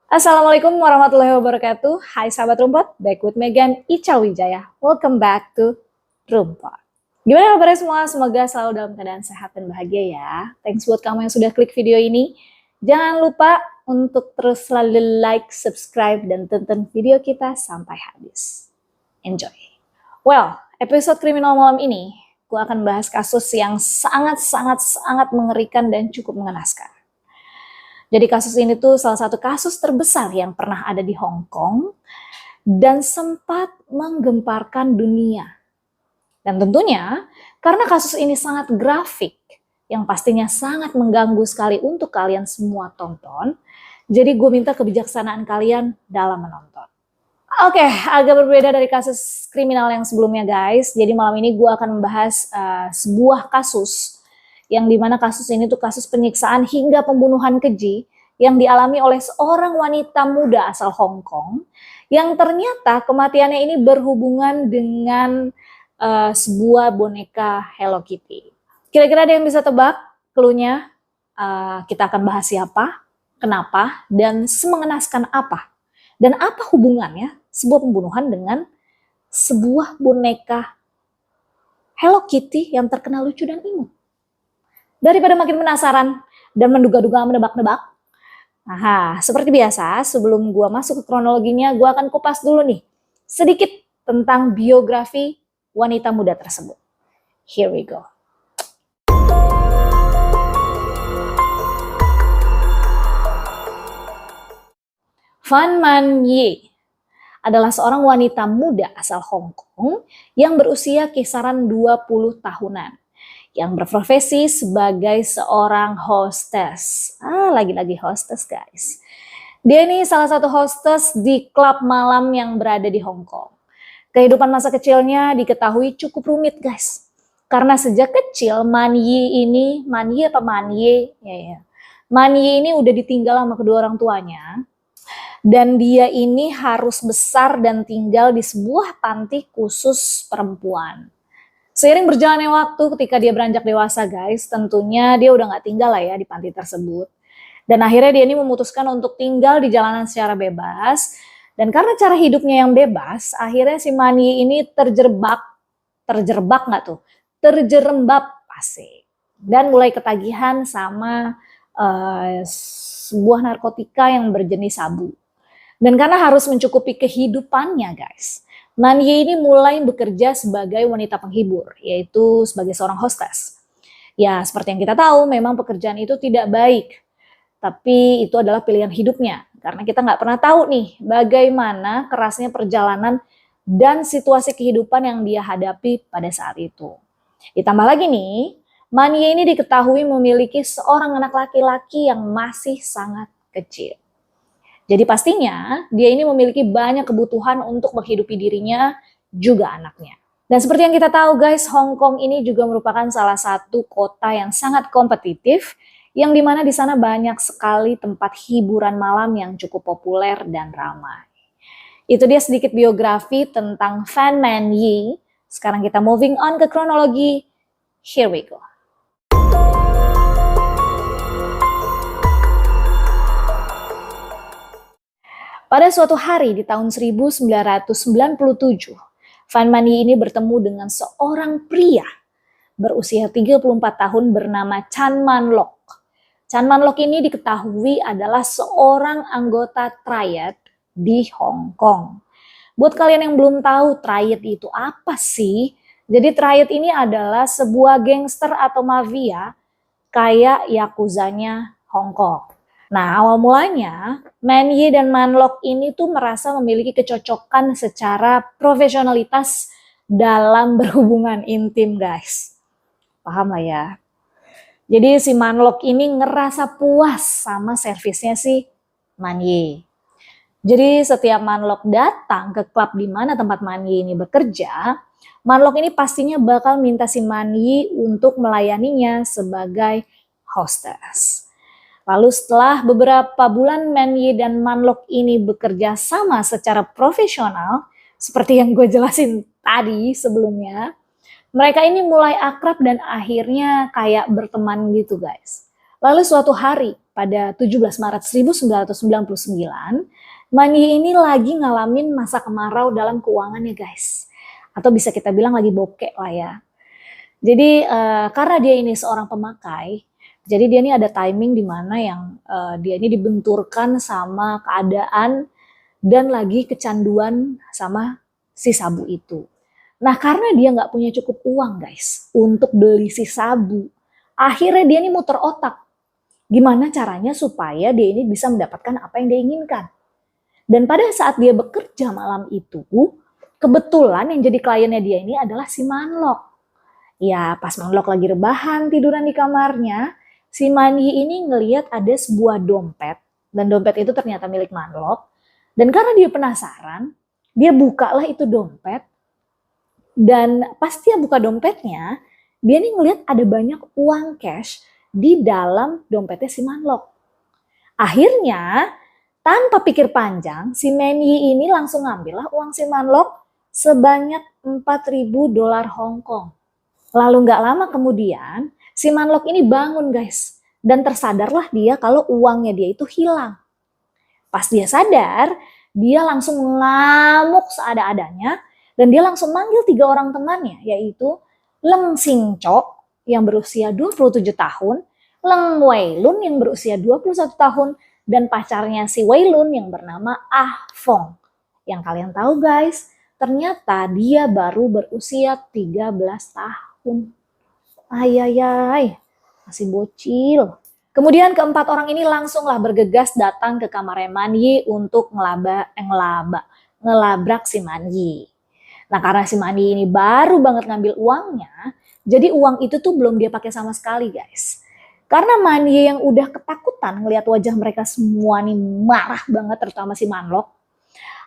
Assalamualaikum warahmatullahi wabarakatuh. Hai sahabat Rumput, back with Megan Ica Wijaya. Welcome back to Rumput. Gimana kabarnya semua? Semoga selalu dalam keadaan sehat dan bahagia ya. Thanks buat kamu yang sudah klik video ini. Jangan lupa untuk terus selalu like, subscribe, dan tonton video kita sampai habis. Enjoy. Well, episode kriminal malam ini, gue akan bahas kasus yang sangat mengerikan dan cukup mengenaskan. Jadi kasus ini tuh salah satu kasus terbesar yang pernah ada di Hong Kong dan sempat menggemparkan dunia. Dan tentunya karena kasus ini sangat grafik, yang pastinya sangat mengganggu sekali untuk kalian semua tonton, jadi gue minta kebijaksanaan kalian dalam menonton. Oke, agak berbeda dari kasus kriminal yang sebelumnya guys. Jadi malam ini gue akan membahas sebuah kasus yang dimana kasus ini tuh kasus penyiksaan hingga pembunuhan keji yang dialami oleh seorang wanita muda asal Hong Kong yang ternyata kematiannya ini berhubungan dengan sebuah boneka Hello Kitty. Kira-kira ada yang bisa tebak cluenya? Kita akan bahas siapa, kenapa, dan semengenaskan apa. Dan apa hubungannya sebuah pembunuhan dengan sebuah boneka Hello Kitty yang terkenal lucu dan imut. Daripada makin penasaran dan menduga-duga menebak-nebak, nah, seperti biasa, sebelum gua masuk ke kronologinya, gua akan kupas dulu nih sedikit tentang biografi wanita muda tersebut. Here we go. Fan Man Ye adalah seorang wanita muda asal Hong Kong yang berusia kisaran 20 tahunan. Yang berprofesi sebagai seorang hostess. Lagi-lagi hostess guys. Dia ini salah satu hostess di klub malam yang berada di Hong Kong. Kehidupan masa kecilnya diketahui cukup rumit guys. Karena sejak kecil Man Ye ini udah ditinggal sama kedua orang tuanya. Dan dia ini harus besar dan tinggal di sebuah panti khusus perempuan. Seiring berjalannya waktu ketika dia beranjak dewasa guys, tentunya dia udah gak tinggal lah ya di panti tersebut. Dan akhirnya dia ini memutuskan untuk tinggal di jalanan secara bebas. Dan karena cara hidupnya yang bebas, akhirnya si Man Ye ini terjerembab asik. Dan mulai ketagihan sama sebuah narkotika yang berjenis sabu. Dan karena harus mencukupi kehidupannya guys, Man Ye ini mulai bekerja sebagai wanita penghibur, yaitu sebagai seorang hostess. Ya, seperti yang kita tahu, memang pekerjaan itu tidak baik. Tapi itu adalah pilihan hidupnya. Karena kita nggak pernah tahu nih, bagaimana kerasnya perjalanan dan situasi kehidupan yang dia hadapi pada saat itu. Ditambah lagi nih, Man Ye ini diketahui memiliki seorang anak laki-laki yang masih sangat kecil. Jadi pastinya dia ini memiliki banyak kebutuhan untuk menghidupi dirinya juga anaknya. Dan seperti yang kita tahu guys, Hong Kong ini juga merupakan salah satu kota yang sangat kompetitif, yang dimana di sana banyak sekali tempat hiburan malam yang cukup populer dan ramai. Itu dia sedikit biografi tentang Fan Man Ye. Sekarang kita moving on ke kronologi. Here we go. Pada suatu hari di tahun 1997, Fan Man Ye ini bertemu dengan seorang pria berusia 34 tahun bernama Chan Man Lok. Chan Man Lok ini diketahui adalah seorang anggota triad di Hong Kong. Buat kalian yang belum tahu triad itu apa sih? Jadi triad ini adalah sebuah gangster atau mafia kayak yakuzanya Hong Kong. Nah, awal mulanya Man Ye dan Man Lok ini tuh merasa memiliki kecocokan secara profesionalitas dalam berhubungan intim guys. Paham lah ya. Jadi si Man Lok ini ngerasa puas sama servisnya si Man Ye. Jadi setiap Man Lok datang ke klub di mana tempat Man Ye ini bekerja, Man Lok ini pastinya bakal minta si Man Ye untuk melayaninya sebagai hostess. Lalu setelah beberapa bulan Man Ye dan Man Lok ini bekerja sama secara profesional, seperti yang gue jelasin tadi sebelumnya, mereka ini mulai akrab dan akhirnya kayak berteman gitu guys. Lalu suatu hari pada 17 Maret 1999, Man Yi ini lagi ngalamin masa kemarau dalam keuangannya guys. Atau bisa kita bilang lagi bokek lah ya. Jadi karena dia ini seorang pemakai, jadi dia ini ada timing di mana yang dia ini dibenturkan sama keadaan dan lagi kecanduan sama si sabu itu. Nah karena dia nggak punya cukup uang guys untuk beli si sabu, akhirnya dia ini muter otak. Gimana caranya supaya dia ini bisa mendapatkan apa yang dia inginkan. Dan pada saat dia bekerja malam itu, kebetulan yang jadi kliennya dia ini adalah si Manlok. Ya pas Manlok lagi rebahan tiduran di kamarnya, si Man Yi ini ngeliat ada sebuah dompet, dan dompet itu ternyata milik Manlok. Dan karena dia penasaran, dia bukalah itu dompet, dan pas dia buka dompetnya, dia nih ngeliat ada banyak uang cash di dalam dompetnya si Manlok. Akhirnya, tanpa pikir panjang, si Man Yi ini langsung ngambillah uang si Manlok sebanyak 4.000 dolar Hong Kong. Lalu nggak lama kemudian, si Manlok ini bangun guys, dan tersadarlah dia kalau uangnya dia itu hilang. Pas dia sadar, dia langsung ngamuk seada-adanya, dan dia langsung manggil 3 orang temannya, yaitu Leng Sing Chok yang berusia 27 tahun, Leng Wei Lun yang berusia 21 tahun, dan pacarnya si Wei Lun yang bernama Ah Fong. Yang kalian tahu guys, ternyata dia baru berusia 13 tahun. Ayayay, masih bocil. Kemudian keempat orang ini langsunglah bergegas datang ke kamarnya Man Yi untuk ngelabrak si Man Yi. Nah karena si Man Yi ini baru banget ngambil uangnya, jadi uang itu tuh belum dia pakai sama sekali guys. Karena Man Yi yang udah ketakutan ngelihat wajah mereka semua nih marah banget, terutama si Manlok.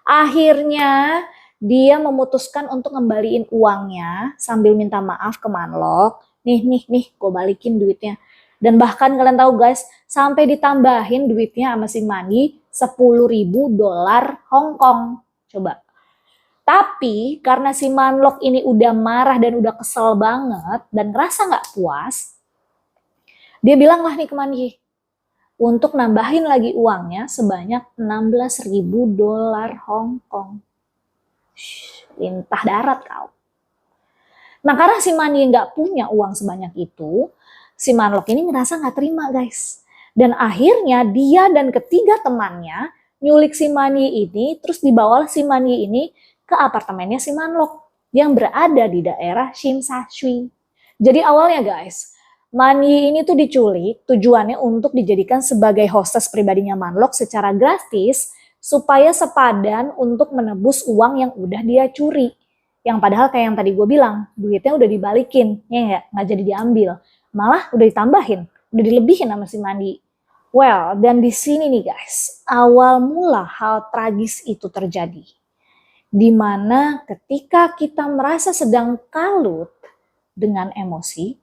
Akhirnya dia memutuskan untuk ngembaliin uangnya sambil minta maaf ke Manlok. Nih, gue balikin duitnya. Dan bahkan kalian tahu guys, sampai ditambahin duitnya sama si Man Yi 10.000 dolar Hong Kong. Coba. Tapi karena si Manlok ini udah marah dan udah kesel banget dan ngerasa nggak puas, dia bilang lah nih ke Man Yi untuk nambahin lagi uangnya sebanyak 16.000 dolar Hong Kong. Lintah darat kau. Nah karena si Man Yi nggak punya uang sebanyak itu, si Manlok ini ngerasa nggak terima guys. Dan akhirnya dia dan ketiga temannya nyulik si Man Yi ini, terus dibawalah si Man Yi ini ke apartemennya si Manlok yang berada di daerah Shim Sa Tsui. Jadi awalnya guys, Man Yi ini tuh diculik tujuannya untuk dijadikan sebagai hostess pribadinya Manlok secara gratis supaya sepadan untuk menebus uang yang udah dia curi. Yang padahal kayak yang tadi gue bilang, duitnya udah dibalikin, ya nggak jadi diambil. Malah udah ditambahin, udah dilebihin sama si Man Yi. Well, dan di sini nih guys, awal mula hal tragis itu terjadi. Dimana ketika kita merasa sedang kalut dengan emosi,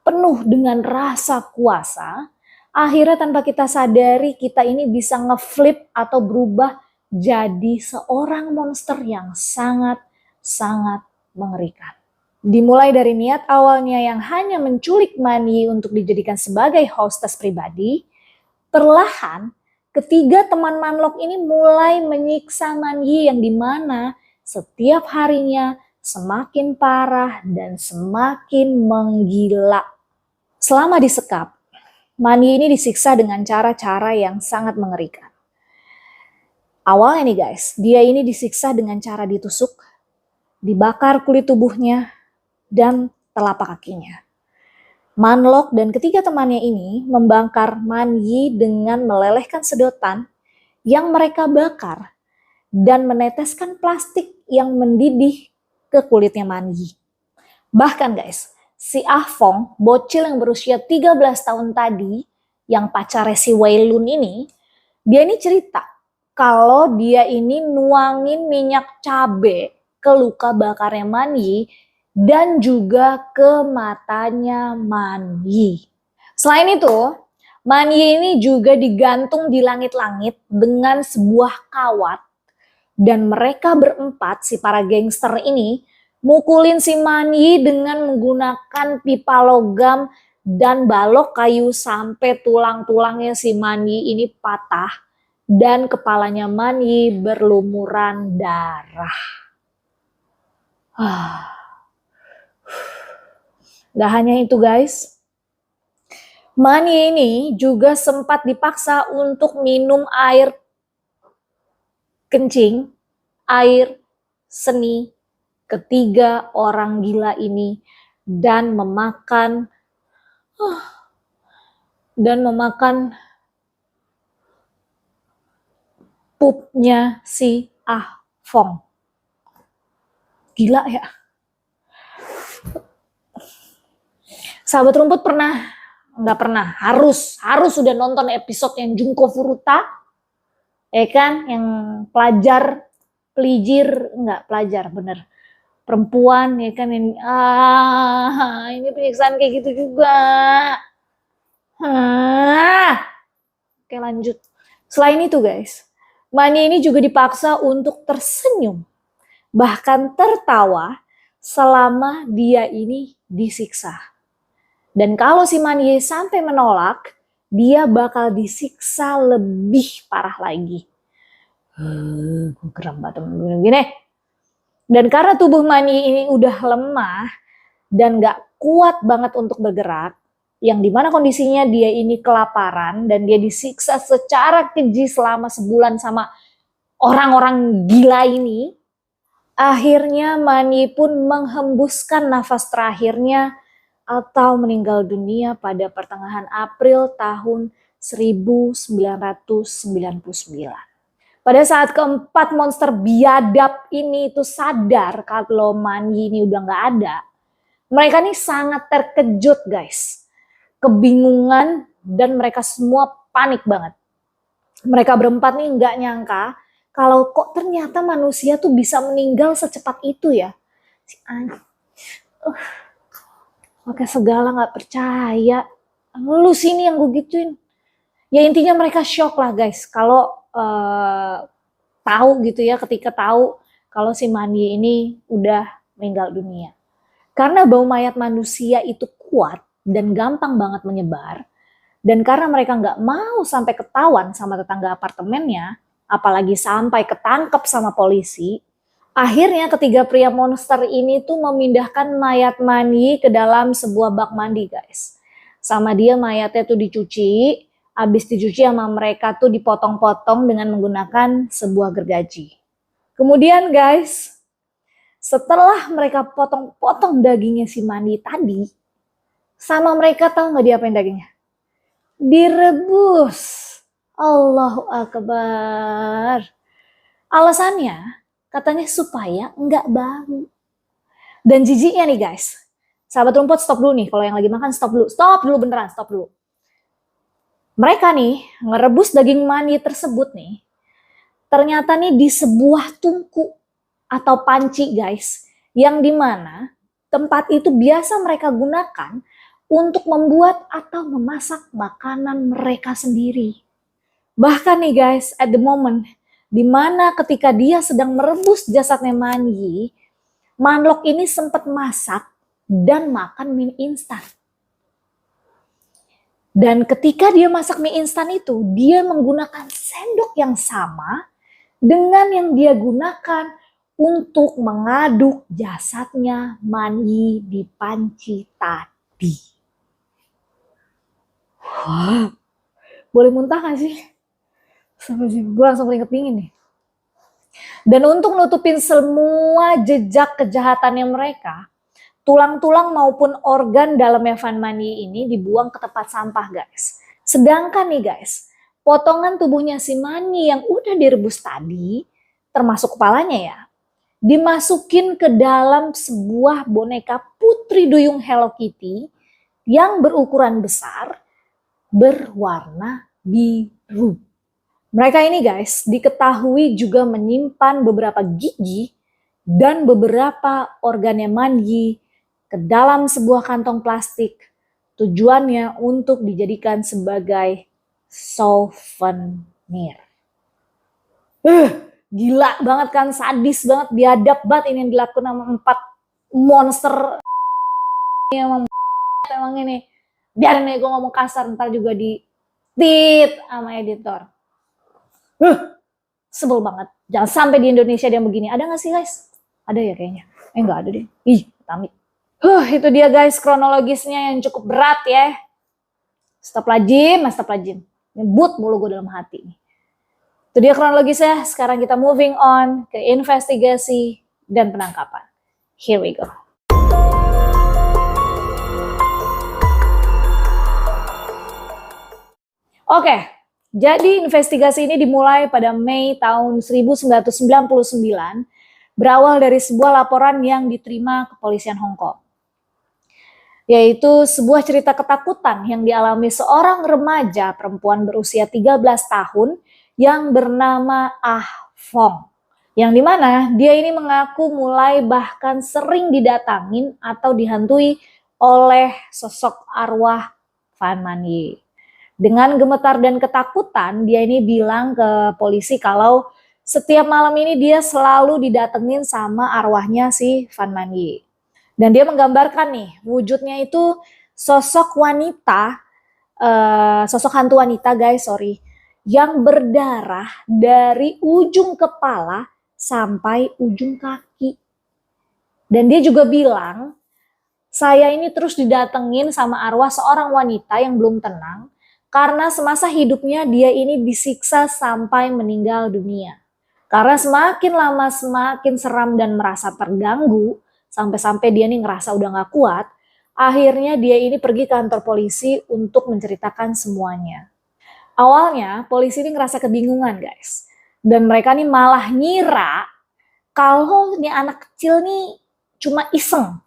penuh dengan rasa kuasa, akhirnya tanpa kita sadari kita ini bisa ngeflip atau berubah jadi seorang monster yang sangat mengerikan. Dimulai dari niat awalnya yang hanya menculik Man Yi untuk dijadikan sebagai hostess pribadi, perlahan ketiga teman Manlok ini mulai menyiksa Man Yi yang dimana setiap harinya semakin parah dan semakin menggila. Selama disekap, Man Yi ini disiksa dengan cara-cara yang sangat mengerikan. Awalnya nih guys, dia ini disiksa dengan cara ditusuk, dibakar kulit tubuhnya, dan telapak kakinya. Manlok dan ketiga temannya ini membakar Man Yi dengan melelehkan sedotan yang mereka bakar dan meneteskan plastik yang mendidih ke kulitnya Man Yi. Bahkan guys, si Ah Fong, bocil yang berusia 13 tahun tadi, yang pacarnya si Wei Lun ini, dia ini cerita kalau dia ini nuangin minyak cabe ke luka bakarnya Man Yi dan juga ke matanya Man Yi. Selain itu, Man Yi ini juga digantung di langit-langit dengan sebuah kawat dan mereka berempat, si para gangster ini, mukulin si Man Yi dengan menggunakan pipa logam dan balok kayu sampai tulang-tulangnya si Manyi ini patah dan kepalanya Manyi berlumuran darah. Gak hanya itu guys, Manyi ini juga sempat dipaksa untuk minum air kencing, air seni ketiga orang gila ini dan memakan pupnya si Ah Fong. Gila ya. Sahabat rumput harus sudah nonton episode yang Junko Furuta, ya kan, yang perempuan, ya kan, ini penyiksaan kayak gitu juga. Oke, lanjut. Selain itu guys, Manyi ini juga dipaksa untuk tersenyum, bahkan tertawa selama dia ini disiksa. Dan kalau si Manyi sampai menolak, dia bakal disiksa lebih parah lagi. Gue geram banget gini. Dan karena tubuh Manyi ini udah lemah dan gak kuat banget untuk bergerak, yang dimana kondisinya dia ini kelaparan dan dia disiksa secara keji selama sebulan sama orang-orang gila ini, akhirnya Manyi pun menghembuskan nafas terakhirnya atau meninggal dunia pada pertengahan April tahun 1999. Pada saat keempat monster biadab ini itu sadar kalau Manyi ini udah gak ada, mereka nih sangat terkejut guys, kebingungan, dan mereka semua panik banget. Mereka berempat nih gak nyangka kalau kok ternyata manusia tuh bisa meninggal secepat itu ya. Pakai segala gak percaya. Lu sini yang gue gituin. Ya intinya mereka shock lah guys. Kalau tahu gitu ya, ketika tahu kalau si Manyi ini udah meninggal dunia. Karena bau mayat manusia itu kuat dan gampang banget menyebar. Dan karena mereka gak mau sampai ketahuan sama tetangga apartemennya, apalagi sampai ketangkep sama polisi, akhirnya ketiga pria monster ini tuh memindahkan mayat Manyi ke dalam sebuah bak mandi guys. Sama dia mayatnya tuh dicuci, habis dicuci sama mereka tuh dipotong-potong dengan menggunakan sebuah gergaji. Kemudian guys, setelah mereka potong-potong dagingnya si Manyi tadi, sama mereka tahu gak diapain dagingnya? Direbus. Allahu Akbar. Alasannya katanya supaya nggak bau. Dan jijiknya nih guys, sahabat rumput stop dulu nih, kalau yang lagi makan stop dulu beneran, stop dulu. Mereka nih ngerebus daging Manyi tersebut nih, ternyata nih di sebuah tungku atau panci guys, yang dimana tempat itu biasa mereka gunakan untuk membuat atau memasak makanan mereka sendiri. Bahkan nih guys, at the moment dimana ketika dia sedang merebus jasadnya Manyi, Manlok ini sempat masak dan makan mie instan. Dan ketika dia masak mie instan itu, dia menggunakan sendok yang sama dengan yang dia gunakan untuk mengaduk jasadnya Manyi di panci tadi. Wah, boleh muntah gak sih? Gue langsung keringet dingin nih. Dan untuk nutupin semua jejak kejahatannya mereka, tulang-tulang maupun organ dalamnya Van Manyi ini dibuang ke tempat sampah guys. Sedangkan nih guys, potongan tubuhnya si Manyi yang udah direbus tadi, termasuk kepalanya ya, dimasukin ke dalam sebuah boneka putri duyung Hello Kitty yang berukuran besar, berwarna biru. Mereka ini guys diketahui juga menyimpan beberapa gigi dan beberapa organnya Manyi ke dalam sebuah kantong plastik. Tujuannya untuk dijadikan sebagai souvenir. Gila banget kan, sadis banget, biadab banget ini yang dilakukan sama 4 monster. Emang ini. Biarin aja gue ngomong kasar, ntar juga di tit sama editor. Sebel banget. Jangan sampai di Indonesia dia begini. Ada gak sih guys? Ada ya kayaknya. Nggak ada deh. Ih, amit. Itu dia guys kronologisnya yang cukup berat ya. Astagfirullahaladzim. Nyebut mulu gue dalam hati. Itu dia kronologisnya. Sekarang kita moving on ke investigasi dan penangkapan. Here we go. Oke, jadi investigasi ini dimulai pada Mei tahun 1999, berawal dari sebuah laporan yang diterima kepolisian Hong Kong. Yaitu sebuah cerita ketakutan yang dialami seorang remaja perempuan berusia 13 tahun yang bernama Ah Fong. Yang dimana dia ini mengaku mulai bahkan sering didatangin atau dihantui oleh sosok arwah Fan Man Yi. Dengan gemetar dan ketakutan, dia ini bilang ke polisi kalau setiap malam ini dia selalu didatengin sama arwahnya si Fan Man Yi. Dan dia menggambarkan nih, wujudnya itu sosok wanita, sosok hantu wanita guys, yang berdarah dari ujung kepala sampai ujung kaki. Dan dia juga bilang, saya ini terus didatengin sama arwah seorang wanita yang belum tenang, karena semasa hidupnya dia ini disiksa sampai meninggal dunia. Karena semakin lama semakin seram dan merasa terganggu, sampai-sampai dia ini ngerasa udah gak kuat, akhirnya dia ini pergi ke kantor polisi untuk menceritakan semuanya. Awalnya polisi ini ngerasa kebingungan guys. Dan mereka nih malah ngira kalau nih anak kecil nih cuma iseng.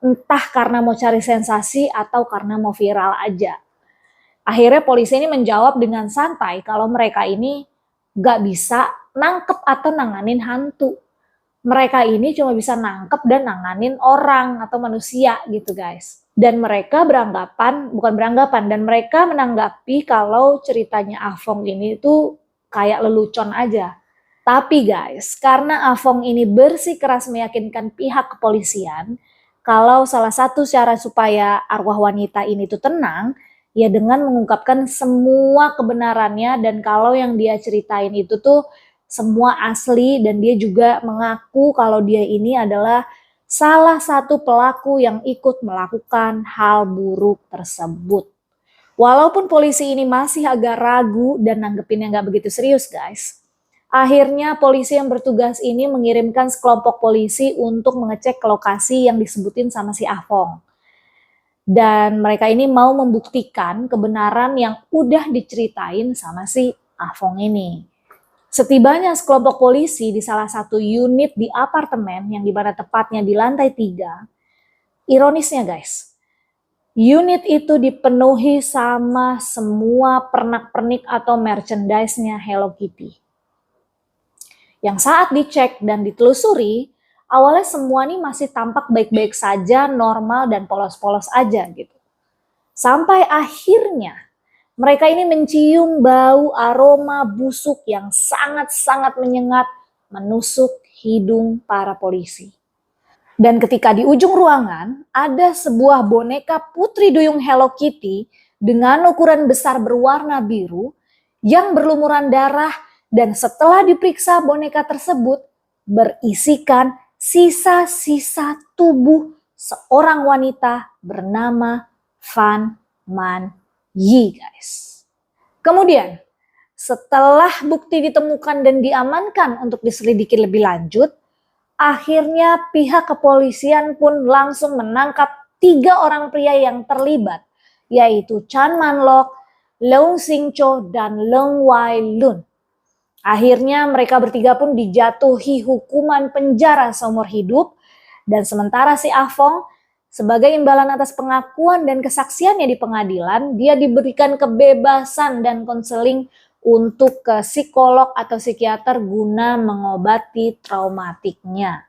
Entah karena mau cari sensasi atau karena mau viral aja. Akhirnya polisi ini menjawab dengan santai kalau mereka ini gak bisa nangkep atau nanganin hantu. Mereka ini cuma bisa nangkep dan nanganin orang atau manusia gitu guys. Dan mereka dan mereka menanggapi kalau ceritanya Ah Fong ini tuh kayak lelucon aja. Tapi guys, karena Ah Fong ini bersikeras meyakinkan pihak kepolisian kalau salah satu cara supaya arwah wanita ini tuh tenang, ya dengan mengungkapkan semua kebenarannya dan kalau yang dia ceritain itu tuh semua asli dan dia juga mengaku kalau dia ini adalah salah satu pelaku yang ikut melakukan hal buruk tersebut. Walaupun polisi ini masih agak ragu dan nanggepinnya nggak begitu serius guys, akhirnya polisi yang bertugas ini mengirimkan sekelompok polisi untuk mengecek ke lokasi yang disebutin sama si Ah Fong. Dan mereka ini mau membuktikan kebenaran yang udah diceritain sama si Ah Fong ini. Setibanya sekelompok polisi di salah satu unit di apartemen yang dimana tepatnya di lantai 3, ironisnya guys, unit itu dipenuhi sama semua pernak-pernik atau merchandise-nya Hello Kitty. Yang saat dicek dan ditelusuri, awalnya semua nih masih tampak baik-baik saja, normal dan polos-polos aja gitu. Sampai akhirnya mereka ini mencium bau aroma busuk yang sangat-sangat menyengat menusuk hidung para polisi. Dan ketika di ujung ruangan ada sebuah boneka putri duyung Hello Kitty dengan ukuran besar berwarna biru yang berlumuran darah dan setelah diperiksa boneka tersebut berisikan sisa-sisa tubuh seorang wanita bernama Fan Man Yi guys. Kemudian setelah bukti ditemukan dan diamankan untuk diselidiki lebih lanjut, akhirnya pihak kepolisian pun langsung menangkap 3 orang pria yang terlibat, yaitu Chan Man Lok, Leung Sing Cho, dan Leung Wai Lun. Akhirnya mereka bertiga pun dijatuhi hukuman penjara seumur hidup, dan sementara si Ah Fong sebagai imbalan atas pengakuan dan kesaksiannya di pengadilan, dia diberikan kebebasan dan konseling untuk ke psikolog atau psikiater guna mengobati traumatiknya.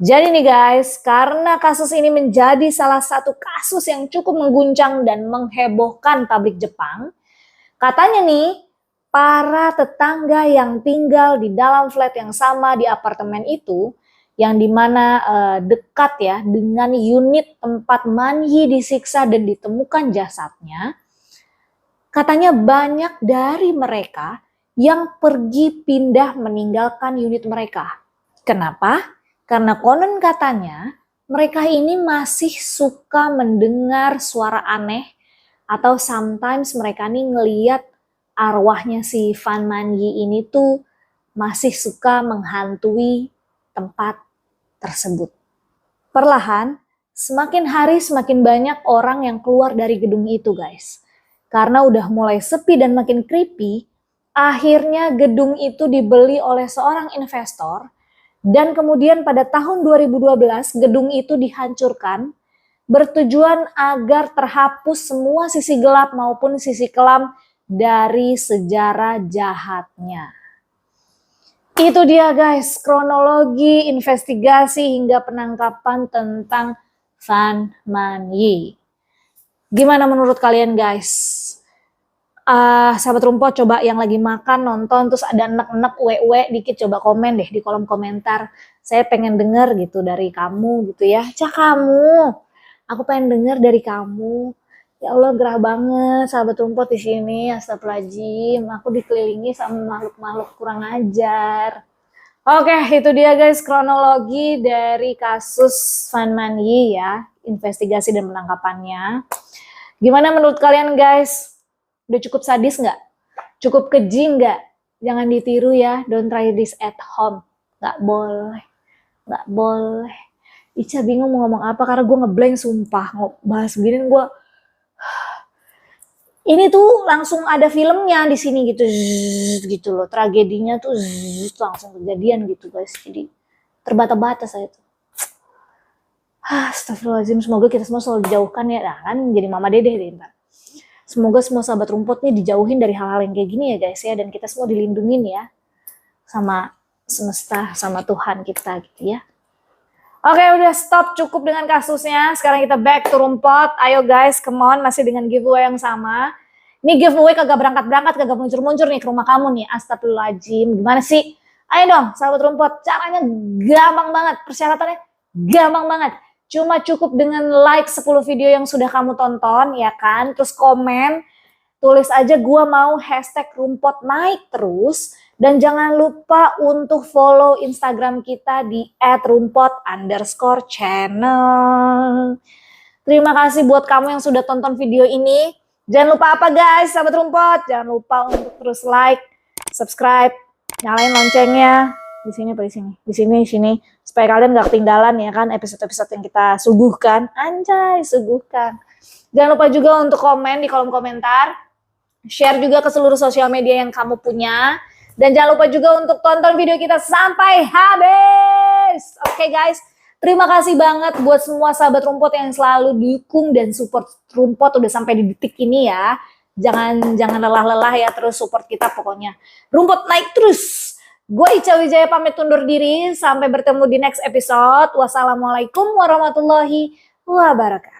Jadi nih guys, karena kasus ini menjadi salah satu kasus yang cukup mengguncang dan menghebohkan publik Jepang, katanya nih, para tetangga yang tinggal di dalam flat yang sama di apartemen itu yang dimana dekat ya dengan unit tempat Manhyi disiksa dan ditemukan jasadnya, katanya banyak dari mereka yang pergi pindah meninggalkan unit mereka. Kenapa? Karena konon katanya mereka ini masih suka mendengar suara aneh atau sometimes mereka nih ngeliat arwahnya si Van Manhyi ini tuh masih suka menghantui tempat tersebut. Perlahan, semakin hari semakin banyak orang yang keluar dari gedung itu guys. Karena udah mulai sepi dan makin creepy, akhirnya gedung itu dibeli oleh seorang investor dan kemudian pada tahun 2012 gedung itu dihancurkan bertujuan agar terhapus semua sisi gelap maupun sisi kelam dari sejarah jahatnya. Itu dia guys, kronologi, investigasi hingga penangkapan tentang Van Manhyi. Gimana menurut kalian guys? Sahabat Rumput coba yang lagi makan, nonton, terus ada enek-enek, uwe-uwe dikit coba komen deh di kolom komentar. Saya pengen denger gitu dari kamu gitu ya. Cak kamu, aku pengen denger dari kamu. Ya Allah gerah banget sahabat Rumput di sini. Astagfirullahaladzim, aku dikelilingi sama makhluk-makhluk kurang ajar. Oke, itu dia guys kronologi dari kasus Van Manhyi ya, investigasi dan penangkapannya. Gimana menurut kalian guys? Udah cukup sadis nggak? Cukup keji nggak? Jangan ditiru ya, don't try this at home. Nggak boleh, nggak boleh. Ica bingung mau ngomong apa karena gue ngeblank sumpah. Bahas begini gue, ini tuh langsung ada filmnya di sini gitu, gitu loh. Tragedinya tuh langsung kejadian gitu guys. Jadi terbata-bata saya tuh. Astagfirullahaladzim, semoga kita semua selalu dijauhkan ya. Nah, kan jadi mama dedeh deh ntar. Semoga semua sahabat rumput nih dijauhin dari hal-hal yang kayak gini ya guys ya. Dan kita semua dilindungin ya. Sama semesta, sama Tuhan kita gitu ya. Oke udah stop, cukup dengan kasusnya. Sekarang kita back to rumput. Ayo guys, come on, masih dengan giveaway yang sama. Ini giveaway kagak berangkat-berangkat, kagak muncul-muncul nih ke rumah kamu nih. Astagfirullahaladzim, gimana sih? Ayo dong sahabat rumput, caranya gampang banget. Persyaratannya gampang banget. Cuma cukup dengan like 10 video yang sudah kamu tonton ya kan. Terus komen, tulis aja gua mau hashtag rumput naik terus. Dan jangan lupa untuk follow Instagram kita di @rumput_channel. Terima kasih buat kamu yang sudah tonton video ini. Jangan lupa apa guys, sahabat rumput? Jangan lupa untuk terus like, subscribe, nyalain loncengnya. Di sini apa di sini? Di sini. Supaya kalian gak ketinggalan ya kan episode-episode yang kita suguhkan. Anjay, suguhkan. Jangan lupa juga untuk komen di kolom komentar. Share juga ke seluruh sosial media yang kamu punya. Dan jangan lupa juga untuk tonton video kita sampai habis. Oke guys, terima kasih banget buat semua sahabat rumput yang selalu dukung dan support rumput udah sampai di detik ini ya. Jangan lelah-lelah ya, terus support kita pokoknya. Rumput naik terus. Gue Ica Wijaya pamit undur diri. Sampai bertemu di next episode. Wassalamualaikum warahmatullahi wabarakatuh.